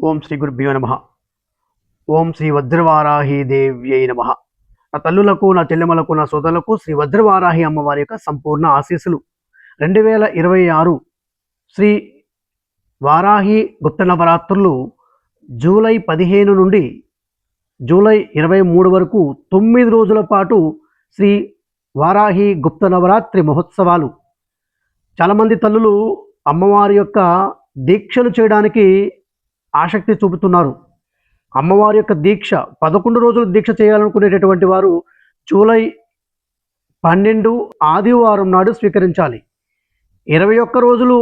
ఓం శ్రీ గురుభ్యో నమః. ఓం శ్రీ వజ్రవారాహి దేవ్యై నమః. నా తల్లులకు, నా చెల్లెమ్మలకు, నా సోదరులకు శ్రీ వజ్రవారాహి అమ్మవారి యొక్క సంపూర్ణ ఆశీస్సులు. 2026 శ్రీ వారాహి గుప్త నవరాత్రులు జూలై 15 నుండి జూలై 23 వరకు 9 రోజుల పాటు శ్రీ వారాహి గుప్త నవరాత్రి మహోత్సవాలు. చాలామంది తల్లులు అమ్మవారి యొక్క దీక్షలు చేయడానికి ఆసక్తి చూపుతున్నారు. అమ్మవారి యొక్క దీక్ష 11 రోజులు దీక్ష చేయాలనుకునేటటువంటి వారు జూలై 12 ఆదివారం నాడు స్వీకరించాలి. 21 రోజులు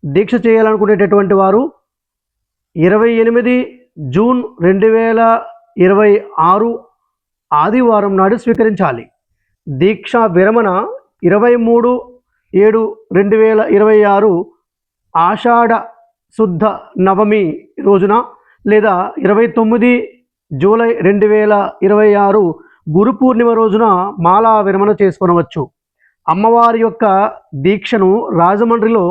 దీక్ష చేయాలనుకునేటటువంటి వారు 28 జూన్ 2026 ఆదివారం నాడు స్వీకరించాలి. దీక్ష విరమణ 23/7/2026 ఆషాఢ శుద్ధ నవమి రోజున లేదా 29 జూలై 2026 గురు పూర్ణిమ రోజున మాలా విరమణ చేసుకొనవచ్చు. అమ్మవారి యొక్క దీక్షను రాజమండ్రిలో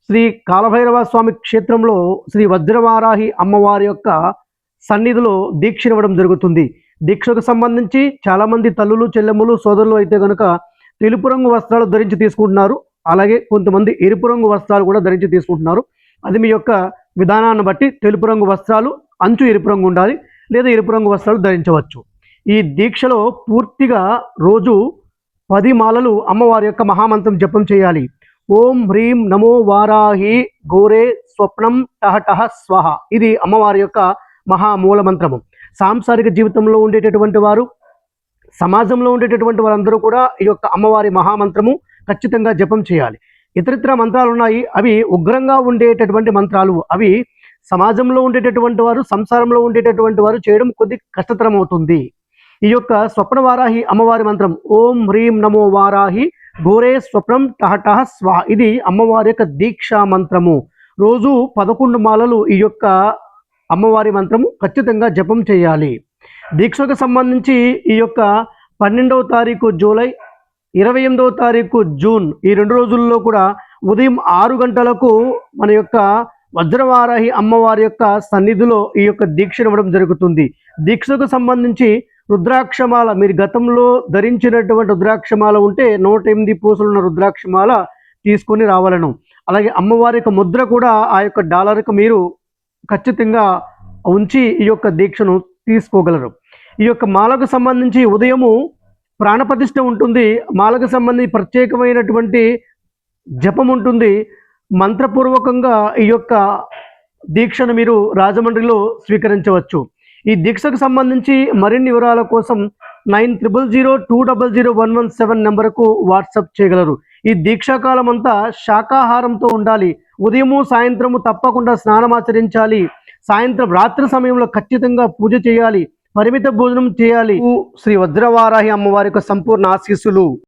శ్రీ కాలభైరవ స్వామి క్షేత్రంలో శ్రీ వజ్రవారాహి అమ్మవారి యొక్క సన్నిధిలో దీక్ష ఇవ్వడం జరుగుతుంది. దీక్షకు సంబంధించి చాలామంది తల్లులు, చెల్లెమ్మలు, సోదరులు అయితే కనుక తెలుపు రంగు వస్త్రాలు ధరించి తీసుకుంటున్నారు. అలాగే కొంతమంది ఎరుపు రంగు వస్త్రాలు కూడా ధరించి తీసుకుంటున్నారు. అది మీ యొక్క విధానాన్ని బట్టి తెలుపు రంగు వస్త్రాలు అంచు ఎరుపు రంగు ఉండాలి, లేదా ఎరుపు రంగు వస్త్రాలు ధరించవచ్చు. ఈ దీక్షలో పూర్తిగా రోజు 10 మాలలు అమ్మవారి యొక్క మహామంత్రం జపం చేయాలి. ఓం హ్రీం నమో వారాహి ఘోరే స్వప్నం టహటహ స్వహ. ఇది అమ్మవారి యొక్క మహామూల మంత్రము. సాంసారిక జీవితంలో ఉండేటటువంటి వారు, సమాజంలో ఉండేటటువంటి వారందరూ కూడా ఈ యొక్క అమ్మవారి మహామంత్రము ఖచ్చితంగా జపం చేయాలి. ఇతరితర మంత్రాలు ఉన్నాయి, అవి ఉగ్రంగా ఉండేటటువంటి మంత్రాలు. అవి సమాజంలో ఉండేటటువంటి వారు, సంసారంలో ఉండేటటువంటి వారు చేయడం కొద్ది కష్టతరం అవుతుంది. ఈ యొక్క స్వప్న వారాహి అమ్మవారి మంత్రం ఓం హ్రీం నమో వారాహి ఘోరే స్వప్నం టహటహ స్వహ. ఇది అమ్మవారి యొక్క దీక్షా మంత్రము. రోజు 11 మాలలు ఈ యొక్క అమ్మవారి మంత్రము ఖచ్చితంగా జపం చేయాలి. దీక్షకు సంబంధించి ఈ యొక్క 12వ తారీఖు జూలై, 28వ తారీఖు జూన్, ఈ 2 రోజుల్లో కూడా ఉదయం 6 గంటలకు మన యొక్క వజ్రవారాహి అమ్మవారి యొక్క సన్నిధిలో ఈ యొక్క దీక్ష ఇవ్వడం జరుగుతుంది. దీక్షకు సంబంధించి రుద్రాక్షమాల, మీరు గతంలో ధరించినటువంటి రుద్రాక్షమాల ఉంటే 108 పూసలున్న రుద్రాక్షమాల తీసుకొని రావాలను. అలాగే అమ్మవారి యొక్క ముద్ర కూడా ఆ యొక్క డాలర్కు మీరు ఖచ్చితంగా ఉంచి ఈ యొక్క దీక్షను తీసుకోగలరు. ఈ యొక్క మాలకు సంబంధించి ఉదయము ప్రాణప్రతిష్ఠ ఉంటుంది. మాలకు సంబంధించి ప్రత్యేకమైనటువంటి జపం ఉంటుంది. మంత్రపూర్వకంగా ఈ యొక్క దీక్షను మీరు రాజమండ్రిలో స్వీకరించవచ్చు. ఈ దీక్షకు సంబంధించి మరిన్ని వివరాల కోసం 9002001117 నెంబర్కు వాట్సాప్ చేయగలరు. ఈ దీక్షాకాలం అంతా శాకాహారంతో ఉండాలి. ఉదయము సాయంత్రము తప్పకుండా స్నానమాచరించాలి. సాయంత్రం రాత్రి సమయంలో ఖచ్చితంగా పూజ చేయాలి, పరిమిత భోజనం చేయాలి. శ్రీ వజ్రవారాహి అమ్మవారి యొక్క సంపూర్ణ ఆశీస్సులు.